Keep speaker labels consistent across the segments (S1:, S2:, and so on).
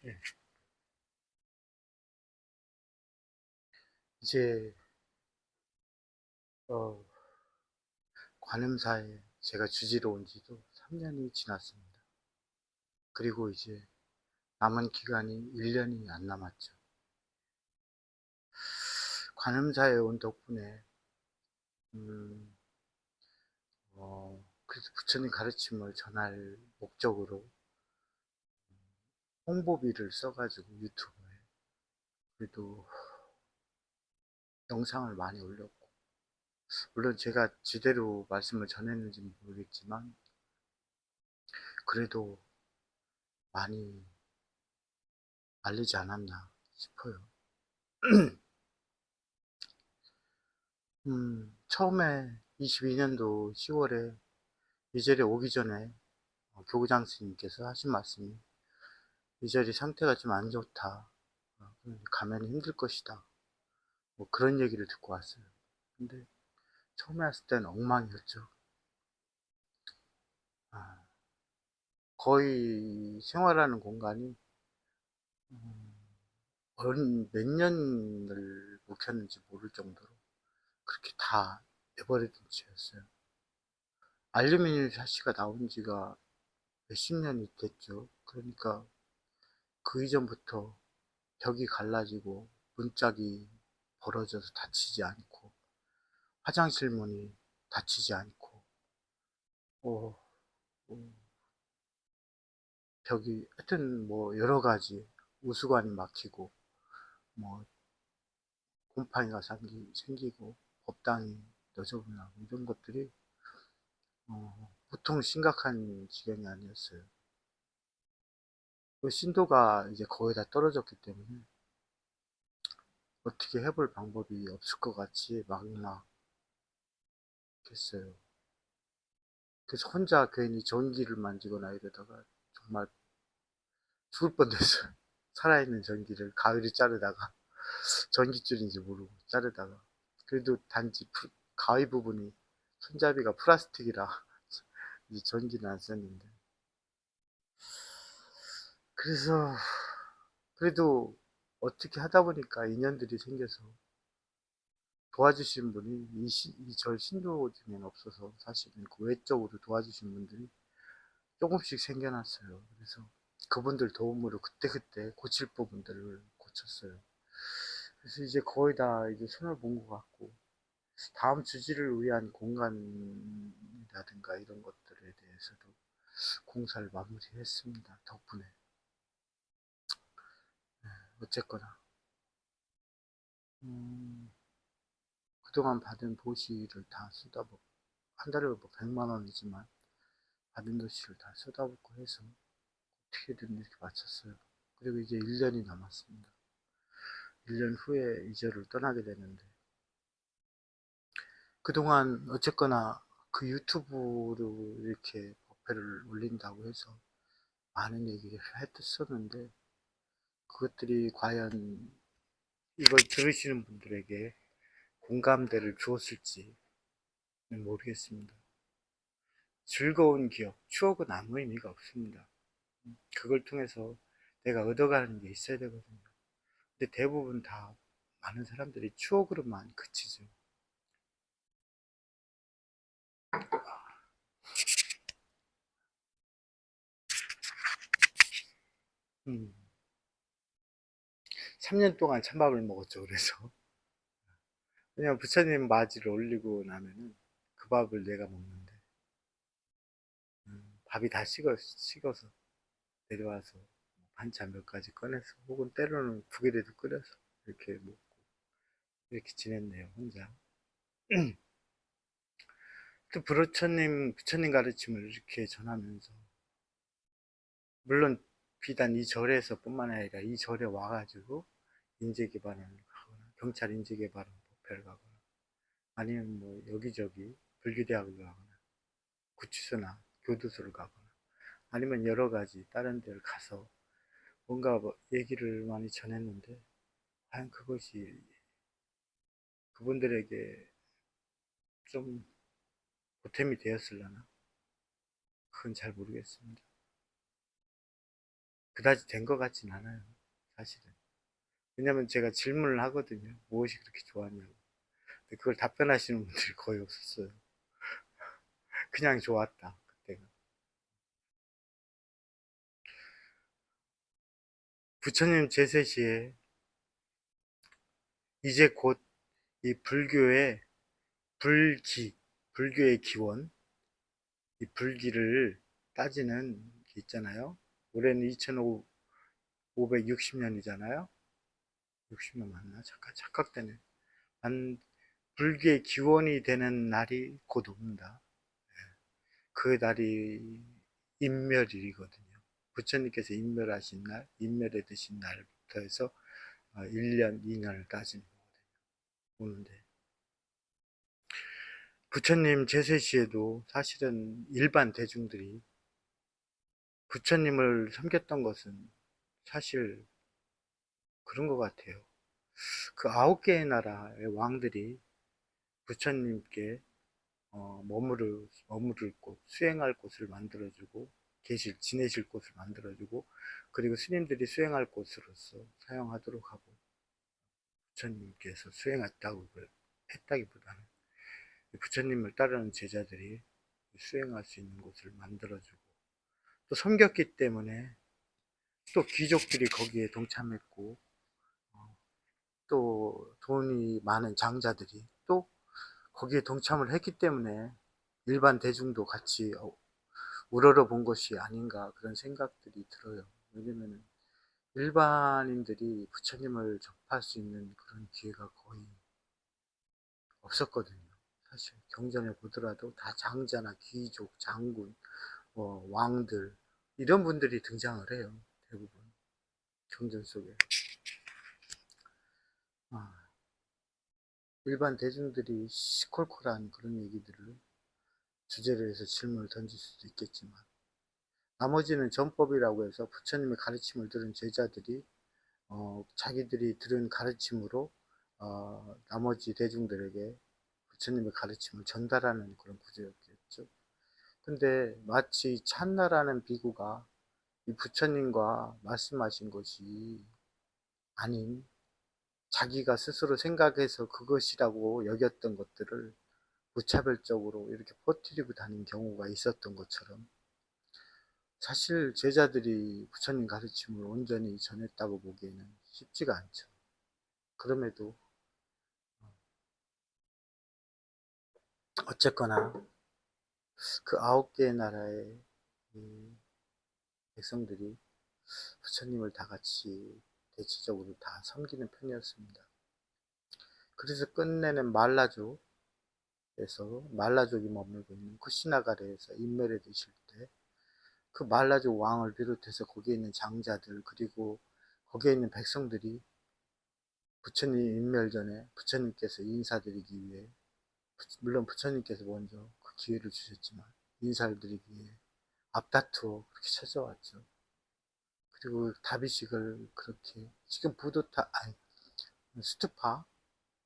S1: 예. 이제 어, 관음사에 제가 주지로 온 지도 3년이 지났습니다. 그리고 이제 남은 기간이 1년이 안 남았죠. 관음사에 온 덕분에 음, 그래서 부처님 가르침을 전할 목적으로 홍보비를 써가지고 유튜브에 그래도 영상을 많이 올렸고, 물론 제가 제대로 말씀을 전했는지는 모르겠지만 그래도 많이 알리지 않았나 싶어요. 처음에 22년도 10월에 이 자리에 오기 전에 교구장 스님께서 하신 말씀이 이 자리 상태가 좀 안 좋다. 가면 힘들 것이다. 뭐 그런 얘기를 듣고 왔어요. 근데 처음에 왔을 때는 엉망이었죠. 아, 거의 생활하는 공간이 몇 년을 묵혔는지 모를 정도로 그렇게 다 내버려둔 채였어요. 알루미늄 샤시가 나온 지가 몇십 년이 됐죠. 그러니까 그 이전부터 벽이 갈라지고 문짝이 벌어져서 닫히지 않고 화장실 문이 닫히지 않고 어, 어, 벽이 하여튼 뭐 여러 가지 우수관이 막히고 뭐 곰팡이가 생기고 법당이 너저분하고 이런 것들이 보통 심각한 지경이 아니었어요. 그 신도가 이제 거의 다 떨어졌기 때문에 어떻게 해볼 방법이 없을 것 같이 막막했어요. 그래서 혼자 괜히 전기를 만지거나 이러다가 정말 죽을 뻔했어요. 살아있는 전기를 가위로 자르다가 전기줄인지 모르고 자르다가 그래도 단지 가위 부분이 손잡이가 플라스틱이라 이제 전기는 안 썼는데 그래서 그래도 어떻게 하다 보니까 인연들이 생겨서 도와주신 분이 이 절 신도 중에는 없어서 사실은 그 외적으로 도와주신 분들이 조금씩 생겨났어요. 그래서 그분들 도움으로 그때그때 고칠 부분들을 고쳤어요. 그래서 이제 거의 다 이제 손을 본 것 같고, 다음 주지를 위한 공간이라든가 이런 것들에 대해서도 공사를 마무리했습니다. 덕분에. 어쨌거나, 음, 그동안 받은 도시를 다 쏟아붓고, 한 달에 뭐 100만 원이지만, 받은 도시를 다 쏟아붓고 해서 어떻게든 이렇게 마쳤어요. 그리고 이제 1년이 남았습니다. 1년 후에 이 절을 떠나게 되는데, 그동안 어쨌거나 그 유튜브로 이렇게 법회를 올린다고 해서 많은 얘기를 했었는데, 그것들이 과연 이걸 들으시는 분들에게 공감대를 주었을지는 모르겠습니다. 즐거운 기억, 추억은 아무 의미가 없습니다. 그걸 통해서 내가 얻어가는 게 있어야 되거든요. 근데 대부분 다 많은 사람들이 추억으로만 그치죠. 음, 3년 동안 찬밥을 먹었죠. 그래서 그냥 부처님 맞이를 올리고 나면은 그 밥을 내가 먹는데 밥이 다 식어서 내려와서 반찬 몇 가지 꺼내서 혹은 때로는 국이라도 끓여서 이렇게 먹고 이렇게 지냈네요, 혼자. 또 부처님 가르침을 이렇게 전하면서 물론 비단 이 절에서 뿐만 아니라 이 절에 와가지고 인재개발을 하거나 경찰 인재개발 법회를 가거나 아니면 뭐 여기저기 불교대학을 가거나 구치소나 교도소를 가거나 아니면 여러 가지 다른 데를 가서 뭔가 뭐 얘기를 많이 전했는데 과연 그것이 그분들에게 좀 보탬이 되었을려나? 그건 잘 모르겠습니다. 그다지 된 것 같진 않아요, 사실은. 왜냐면 제가 질문을 하거든요. 무엇이 그렇게 좋았냐고. 근데 그걸 답변하시는 분들이 거의 없었어요. 그냥 좋았다, 그때가. 부처님 제세시에 이제 곧 이 불교의 불기, 불교의 기원, 이 불기를 따지는 게 있잖아요. 올해는 2560년이잖아요. 60년 맞나? 잠깐 착각되네. 불교의 기원이 되는 날이 곧 옵니다. 그 날이 인멸일이거든요. 부처님께서 인멸하신 날, 인멸에 드신 날부터 해서 1년, 2년을 따지는 거거든요. 오는데. 부처님 제세시에도 사실은 일반 대중들이 부처님을 섬겼던 것은 사실 그런 것 같아요. 그 9개의 나라의 왕들이 부처님께 머무를 곳, 수행할 곳을 만들어주고, 지내실 곳을 만들어주고, 그리고 스님들이 수행할 곳으로서 사용하도록 하고, 부처님께서 했다기보다는 부처님을 따르는 제자들이 수행할 수 있는 곳을 만들어주고, 또 섬겼기 때문에 또 귀족들이 거기에 동참했고, 또 돈이 많은 장자들이 또 거기에 동참을 했기 때문에 일반 대중도 같이 우러러 본 것이 아닌가 그런 생각들이 들어요. 왜냐면은 일반인들이 부처님을 접할 수 있는 그런 기회가 거의 없었거든요. 사실 경전에 보더라도 다 장자나 귀족, 장군, 왕들 이런 분들이 등장을 해요. 대부분 경전 속에. 아, 일반 대중들이 시콜콜한 그런 얘기들을 주제로 해서 질문을 던질 수도 있겠지만 나머지는 전법이라고 해서 부처님의 가르침을 들은 제자들이 자기들이 들은 가르침으로 나머지 대중들에게 부처님의 가르침을 전달하는 그런 구조였겠죠. 근데 마치 찬나라는 비구가 이 부처님과 말씀하신 것이 아닌 자기가 스스로 생각해서 그것이라고 여겼던 것들을 무차별적으로 이렇게 퍼뜨리고 다닌 경우가 있었던 것처럼 사실 제자들이 부처님 가르침을 온전히 전했다고 보기에는 쉽지가 않죠. 그럼에도 어쨌거나 그 9개의 나라의 백성들이 부처님을 다 같이 대체적으로 다 섬기는 편이었습니다. 그래서 끝내는 말라족이 머물고 있는 쿠시나가르에서 인멸에 드실 때 그 말라족 왕을 비롯해서 거기에 있는 장자들 그리고 거기에 있는 백성들이 부처님 인멸 전에 부처님께서 인사드리기 위해 물론 부처님께서 먼저 그 기회를 주셨지만 인사를 드리기 위해 앞다투어 그렇게 찾아왔죠. 그리고 다비식을 그렇게 지금 스투파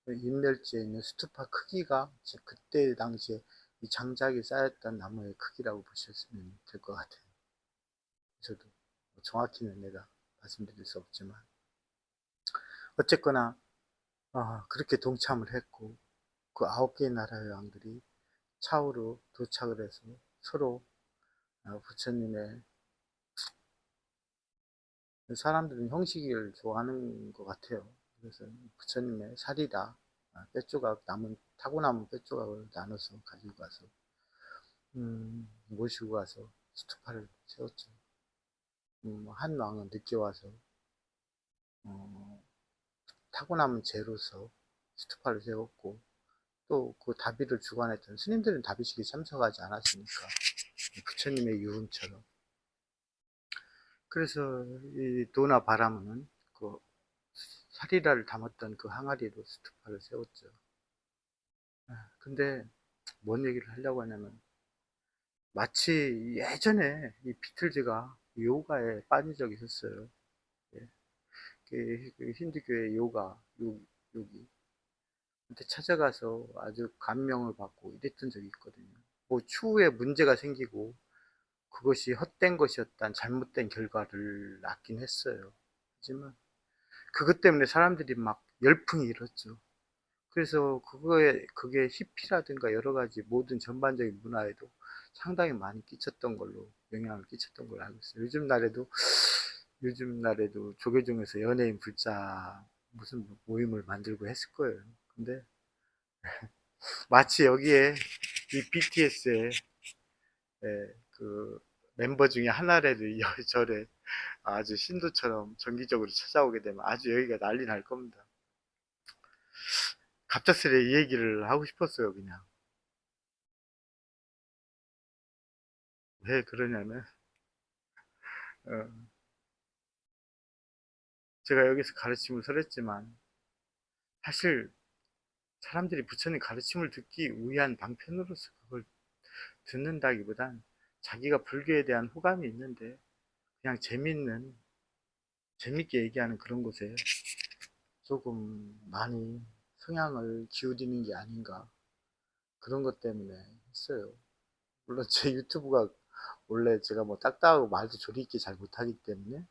S1: 인멸지에 있는 스투파 크기가 그때 당시에 이 장작이 쌓였던 나무의 크기라고 보셨으면 될 것 같아요. 저도 정확히는 내가 말씀드릴 수 없지만 어쨌거나 그렇게 동참을 했고 그 9개의 나라의 왕들이 차후로 도착을 해서 서로 부처님의 사람들은 형식을 좋아하는 것 같아요. 그래서 부처님의 살이다 뼈조각 타고 남은 뼈조각을 나눠서 가지고 가서 모시고 가서 스투파를 세웠죠. 한 왕은 늦게 와서 어, 타고 남은 재로서 스투파를 세웠고 또 그 다비를 주관했던 스님들은 다비식에 참석하지 않았으니까 부처님의 유흥처럼 그래서 이 도나 바라문은 그 사리라를 담았던 그 항아리로 스투파를 세웠죠. 근데 뭔 얘기를 하려고 하냐면 마치 예전에 이 비틀즈가 요가에 빠진 적이 있었어요. 예. 그 힌두교의 요기. 한테 찾아가서 아주 감명을 받고 이랬던 적이 있거든요. 뭐 추후에 문제가 생기고 그것이 헛된 것이었단 잘못된 결과를 낳긴 했어요. 하지만 그것 때문에 사람들이 막 열풍이 일었죠. 그래서 그게 히피라든가 여러 가지 모든 전반적인 문화에도 상당히 많이 끼쳤던 걸로, 영향을 끼쳤던 걸로 알고 있어요. 요즘 날에도 조계종에서 연예인 불자 무슨 모임을 만들고 했을 거예요. 근데 마치 여기에 이 BTS의 그 멤버 중에 하나라도 절에 아주 신도처럼 정기적으로 찾아오게 되면 아주 여기가 난리 날 겁니다. 갑작스레 이 얘기를 하고 싶었어요, 그냥. 왜 그러냐면, 어, 제가 여기서 가르침을 설했지만, 사실 사람들이 부처님 가르침을 듣기 위한 방편으로서 그걸 듣는다기보단 자기가 불교에 대한 호감이 있는데, 그냥 재밌게 얘기하는 그런 곳에 조금 많이 성향을 기울이는 게 아닌가. 그런 것 때문에 했어요. 물론 제 유튜브가 원래 제가 뭐 딱딱하고 말도 조리 있게 잘 못하기 때문에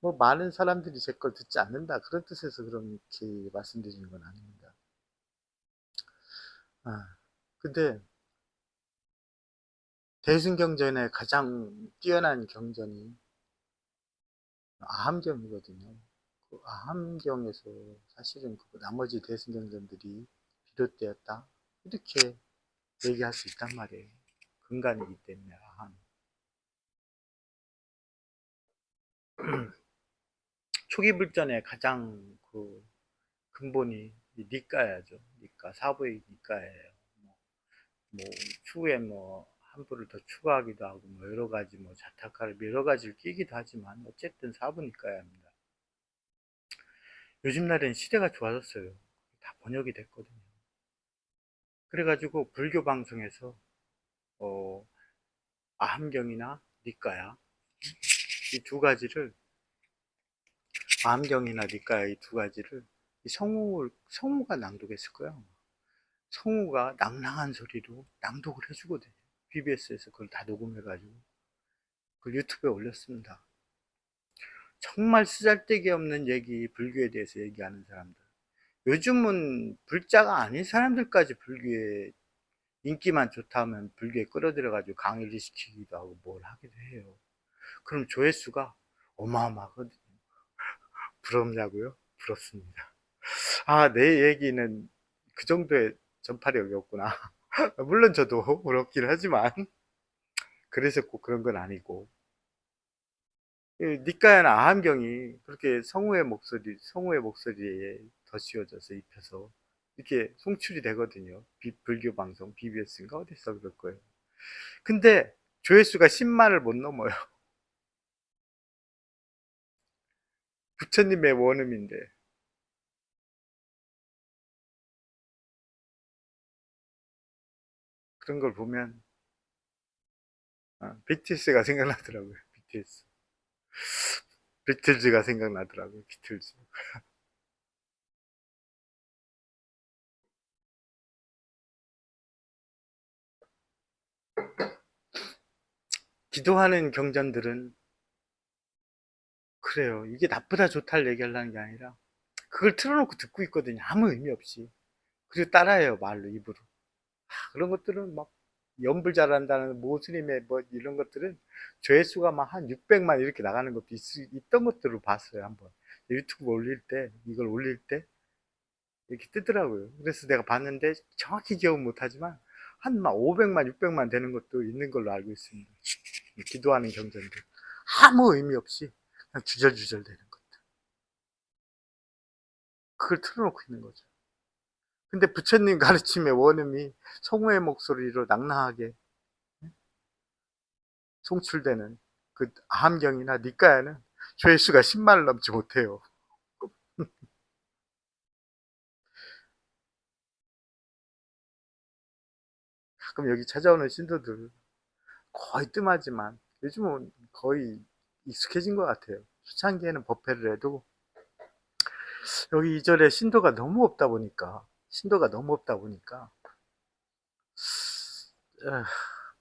S1: 뭐 많은 사람들이 제 걸 듣지 않는다 그런 뜻에서 그렇게 말씀드리는 건 아닙니다. 아, 근데 대승경전의 가장 뛰어난 경전이 아함경이거든요. 그 아함경에서 사실은 그 나머지 대승경전들이 비롯되었다 이렇게 얘기할 수 있단 말이에요. 근간이기 때문에 아함. 초기 불전의 가장 그 근본이 니까야죠. 니까 사부의 니까예요. 뭐 추후에 뭐 한부를 더 추가하기도 하고 뭐 여러 가지 뭐 자타카를 여러 가지를 끼기도 하지만 어쨌든 사부니까야 합니다. 요즘 날엔 시대가 좋아졌어요. 다 번역이 됐거든요. 그래가지고 불교 방송에서 어, 아함경이나 니까야 이 두 가지를 아함경이나 니까야 이 두 가지를 성우가 낭독했을 거예요. 성우가 낭낭한 소리로 낭독을 해주거든요. BBS에서 그걸 다 녹음해가지고 그 유튜브에 올렸습니다. 정말 쓰잘데기 없는 얘기, 불교에 대해서 얘기하는 사람들. 요즘은 불자가 아닌 사람들까지 불교에 인기만 좋다 하면 불교에 끌어들여가지고 강의를 시키기도 하고 뭘 하기도 해요. 그럼 조회수가 어마어마하거든요. 부럽냐고요? 부럽습니다. 아, 내 얘기는 그 정도의 전파력이 없구나. 물론 저도 부럽긴 하지만 그래서 꼭 그런 건 아니고 니까야나 아함경이 그렇게 성우의 목소리에 덧씌워져서 입혀서 이렇게 송출이 되거든요. 불교 방송, BBS인가 어디서 그럴 거예요. 근데 조회수가 10만을 못 넘어요. 부처님의 원음인데. 그런 걸 보면, BTS가 생각나더라고요. BTS. 비틀즈가 생각나더라고요. 비틀즈. 기도하는 경전들은, 그래요. 이게 나쁘다 좋다를 얘기하려는 게 아니라, 그걸 틀어놓고 듣고 있거든요. 아무 의미 없이. 그리고 따라해요. 말로, 입으로. 그런 것들은 막 연불 잘한다는 모슬림의 뭐 이런 것들은 조회수가 막 한 600만 이렇게 나가는 것도 있던 것들을 봤어요. 한번 유튜브 올릴 때 이걸 올릴 때 이렇게 뜨더라고요. 그래서 내가 봤는데 정확히 기억은 못하지만 한 막 500만 600만 되는 것도 있는 걸로 알고 있습니다. 기도하는 경전들 아무 의미 없이 그냥 주절주절 되는 것, 그걸 틀어놓고 있는 거죠. 근데 부처님 가르침의 원음이 성우의 목소리로 낭낭하게 송출되는 그 함경이나 니까야는 조회수가 10만을 넘지 못해요. 가끔 여기 찾아오는 신도들 거의 뜸하지만 요즘은 거의 익숙해진 것 같아요. 초창기에는 법회를 해도 여기 이절에 신도가 너무 없다 보니까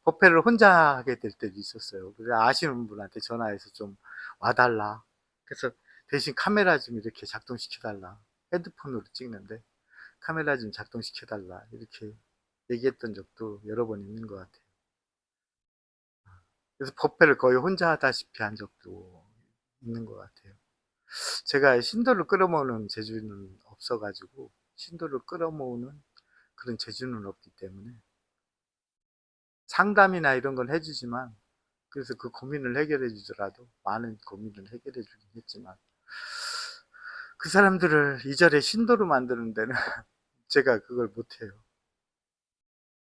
S1: 법회를 혼자 하게 될 때도 있었어요. 그래서 아시는 분한테 전화해서 좀 와달라. 그래서 대신 카메라 좀 이렇게 작동시켜달라. 핸드폰으로 찍는데 카메라 좀 작동시켜달라. 이렇게 얘기했던 적도 여러 번 있는 것 같아요. 그래서 법회를 거의 혼자 하다시피 한 적도 있는 것 같아요. 제가 신도를 끌어모으는 재주는 없어가지고, 신도를 끌어모으는 그런 재주는 없기 때문에, 상담이나 이런 건 해주지만, 그래서 그 고민을 해결해 주더라도, 많은 고민을 해결해 주긴 했지만, 그 사람들을 이절에 신도로 만드는 데는 제가 그걸 못해요.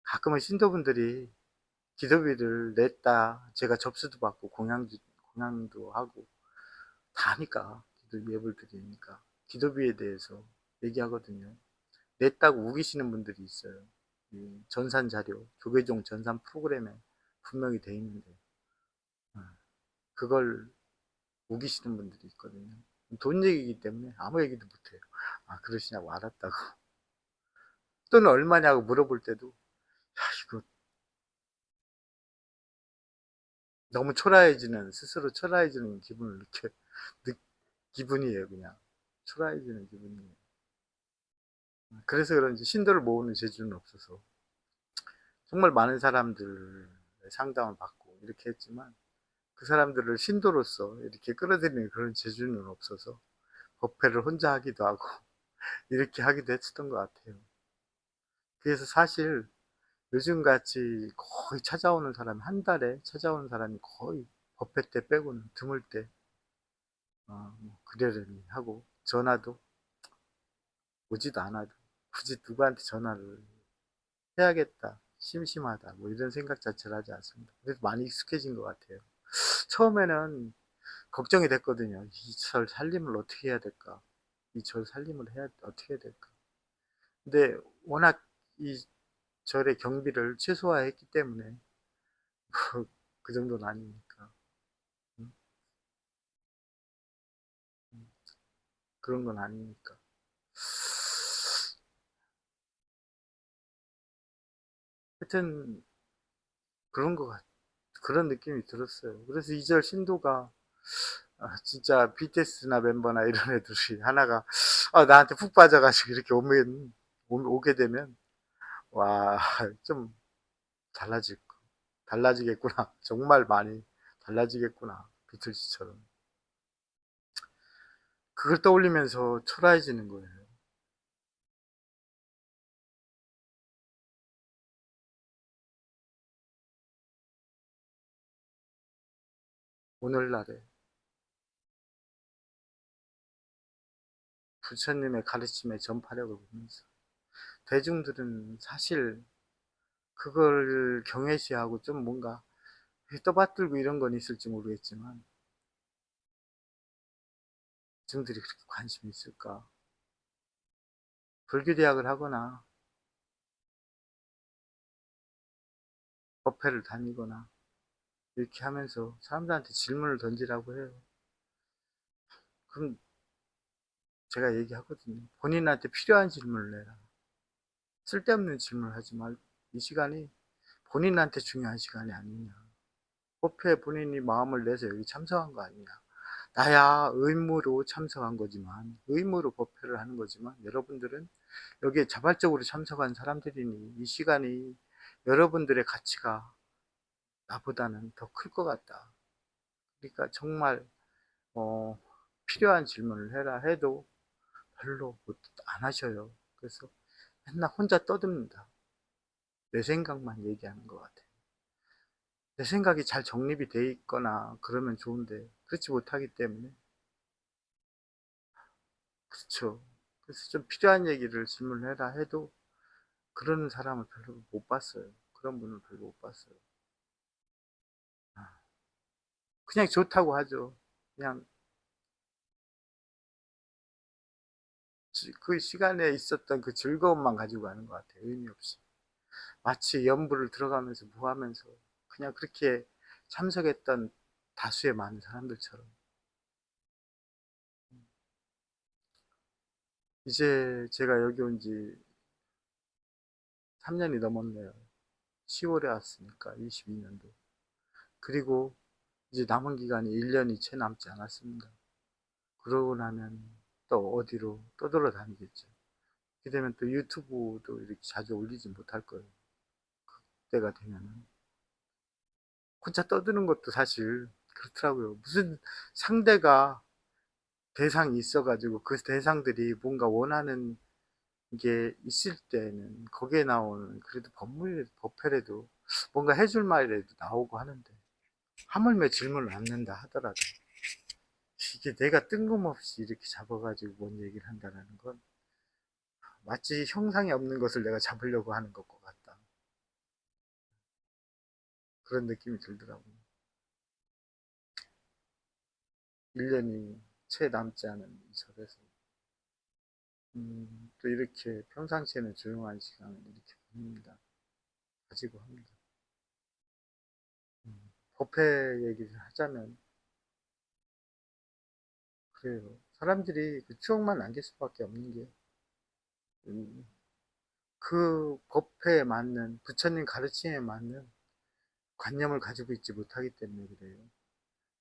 S1: 가끔은 신도분들이 기도비를 냈다, 제가 접수도 받고 공양도 하고 다 하니까, 기도 예불 드리니까 기도비에 대해서 얘기하거든요. 냈다고 우기시는 분들이 있어요. 이 전산 자료, 조계종 전산 프로그램에 분명히 돼 있는데 그걸 우기시는 분들이 있거든요. 돈 얘기이기 때문에 아무 얘기도 못해요. 아, 그러시냐고. 알았다고. 또는 얼마냐고 물어볼 때도, 야, 이거 너무 초라해지는, 스스로 초라해지는 기분을 기분이에요. 그냥 초라해지는 기분이에요. 그래서 그런지 신도를 모으는 재주는 없어서 정말 많은 사람들 상담을 받고 이렇게 했지만, 그 사람들을 신도로서 이렇게 끌어들이는 그런 재주는 없어서 법회를 혼자 하기도 하고 이렇게 하기도 했었던 것 같아요. 그래서 사실 요즘같이 거의 찾아오는 사람이, 한 달에 찾아오는 사람이 거의 법회 때 빼고는 드물 때, 뭐 그러려니 하고, 전화도 오지도 않아도 굳이 누구한테 전화를 해야겠다, 심심하다, 뭐 이런 생각 자체를 하지 않습니다. 그래서 많이 익숙해진 것 같아요. 처음에는 걱정이 됐거든요. 이 절 살림을 어떻게 해야 될까? 이 절 살림을 어떻게 해야 될까? 근데 워낙 이 절의 경비를 최소화했기 때문에 그 정도는 아니니까. 음, 음, 그런 건 아니니까. 하여튼 그런 것 같, 그런 느낌이 들었어요. 그래서 이 절 신도가 진짜 BTS나 멤버나 이런 애들이 하나가 나한테 푹 빠져가지고 이렇게 오게 되면 와, 좀 달라질 달라지겠구나. 정말 많이 달라지겠구나. 비틀즈처럼. 그걸 떠올리면서 초라해지는 거예요. 오늘날에 부처님의 가르침의 전파력을 보면서 대중들은 사실 그걸 경외시하고 좀 뭔가 떠받들고 이런 건 있을지 모르겠지만 대중들이 그렇게 관심이 있을까? 불교대학을 하거나 법회를 다니거나 이렇게 하면서 사람들한테 질문을 던지라고 해요. 그럼 제가 얘기하거든요. 본인한테 필요한 질문을 내라. 쓸데없는 질문을 하지 말고 이 시간이 본인한테 중요한 시간이 아니냐. 법회에 본인이 마음을 내서 여기 참석한 거 아니냐. 나야 의무로 참석한 거지만, 의무로 법회를 하는 거지만, 여러분들은 여기에 자발적으로 참석한 사람들이니 이 시간이 여러분들의 가치가 나보다는 더 클 것 같다. 그러니까 정말 어, 필요한 질문을 해라 해도 별로 안 하셔요. 그래서 맨날 혼자 떠듭니다. 내 생각만 얘기하는 것 같아요. 내 생각이 잘 정립이 돼 있거나 그러면 좋은데 그렇지 못하기 때문에. 그렇죠. 그래서 좀 필요한 얘기를 질문해라 해도 그러는 사람을 별로 못 봤어요. 그런 분을 별로 못 봤어요. 그냥 좋다고 하죠. 그냥 그 시간에 있었던 그 즐거움만 가지고 가는 것 같아요. 의미 없이. 마치 연부를 들어가면서 뭐 하면서 그냥 그렇게 참석했던 다수의 많은 사람들처럼. 이제 제가 여기 온 지 3년이 넘었네요. 10월에 왔으니까 22년도. 그리고 이제 남은 기간이 1년이 채 남지 않았습니다. 그러고 나면 또 어디로 떠돌아다니겠죠. 그렇게 되면 또 유튜브도 이렇게 자주 올리지 못할 거예요. 그때가 되면은. 혼자 떠드는 것도 사실 그렇더라고요. 무슨 상대가 대상이 있어가지고 그 대상들이 뭔가 원하는 게 있을 때는 거기에 나오는 그래도 법회라도 뭔가 해줄 말이라도 나오고 하는데 하물며 질문을 안 낸다 하더라도 이게 내가 뜬금없이 이렇게 잡아가지고 뭔 얘기를 한다는 건 마치 형상이 없는 것을 내가 잡으려고 하는 것과 같다. 그런 느낌이 들더라고요. 1년이 채 남지 않은 이 절에서 또 이렇게 평상시에는 조용한 시간을 이렇게 보냅니다. 가지고 합니다. 법회 얘기를 하자면 그래요. 사람들이 그 추억만 남길 수밖에 없는 게, 음, 그 법회에 맞는, 부처님 가르침에 맞는 관념을 가지고 있지 못하기 때문에 그래요.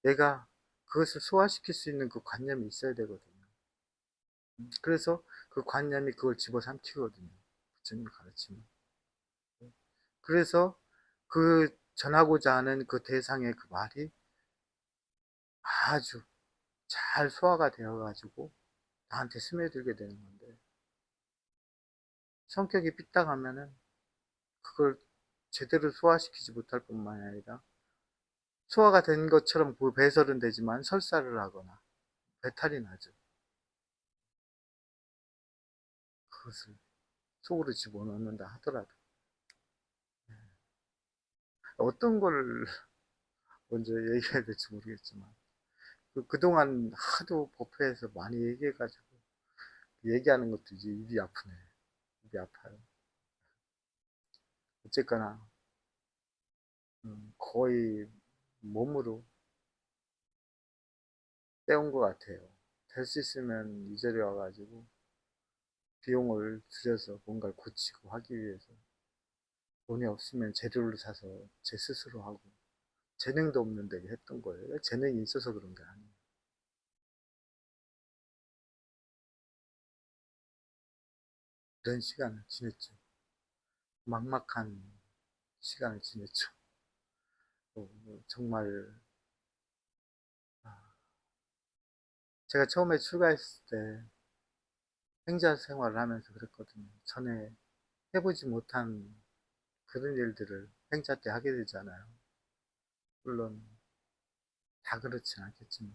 S1: 내가 그것을 소화시킬 수 있는 그 관념이 있어야 되거든요. 그래서 그 관념이 그걸 집어삼키거든요. 부처님 가르침은. 그래서 그 전하고자 하는 그 대상의 그 말이 아주 잘 소화가 되어가지고 나한테 스며들게 되는 건데, 성격이 삐딱하면은 그걸 제대로 소화시키지 못할 뿐만 아니라 소화가 된 것처럼 배설은 되지만 설사를 하거나 배탈이 나죠. 그것을 속으로 집어넣는다 하더라도 어떤 걸 먼저 얘기해야 될지 모르겠지만 그동안 하도 법회에서 많이 얘기해가지고 얘기하는 것도 이제 입이 아프네. 입이 아파요. 어쨌거나 거의 몸으로 때운 것 같아요. 될 수 있으면 이 자리에 와가지고 비용을 들여서 뭔가를 고치고 하기 위해서 돈이 없으면 재료를 사서 제 스스로 하고 재능도 없는데 했던 거예요. 재능이 있어서 그런 게 아니에요. 이런 시간을 지냈죠. 막막한 시간을 지냈죠. 정말 아, 제가 처음에 출가했을 때 행자 생활을 하면서 그랬거든요. 전에 해보지 못한 그런 일들을 행자 때 하게 되잖아요. 물론 다 그렇진 않겠지만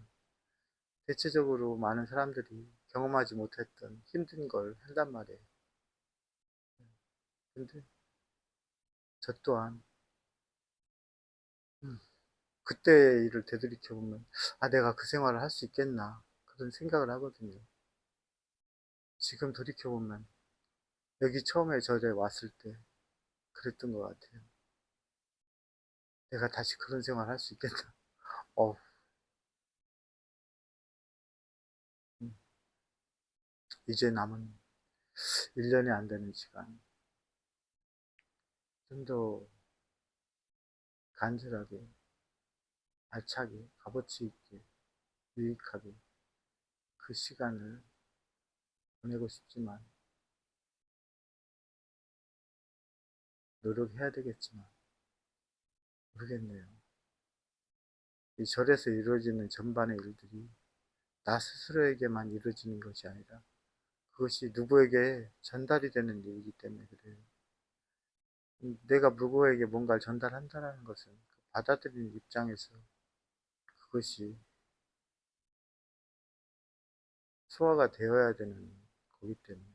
S1: 대체적으로 많은 사람들이 경험하지 못했던 힘든 걸 한단 말이에요. 근데 저 또한 그때 일을 되돌이켜보면 아 내가 그 생활을 할 수 있겠나 그런 생각을 하거든요. 지금 돌이켜보면 여기 처음에 절에 왔을 때 그랬던 것 같아요. 내가 다시 그런 생활 할 수 있겠나. 어, 음, 이제 남은 1년이 안 되는 시간 좀 더 간절하게 알차게 값어치 있게 유익하게 그 시간을 보내고 싶지만 노력해야 되겠지만 모르겠네요. 이 절에서 이루어지는 전반의 일들이 나 스스로에게만 이루어지는 것이 아니라 그것이 누구에게 전달이 되는 일이기 때문에 그래요. 내가 누구에게 뭔가를 전달한다는 것은 받아들이는 입장에서 그것이 소화가 되어야 되는 거기 때문에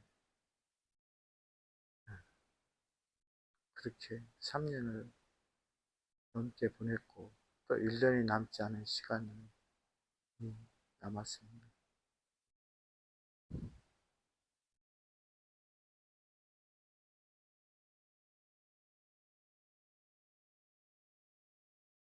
S1: 그렇게 3년을 넘게 보냈고 또 1년이 남지 않은 시간이 남았습니다.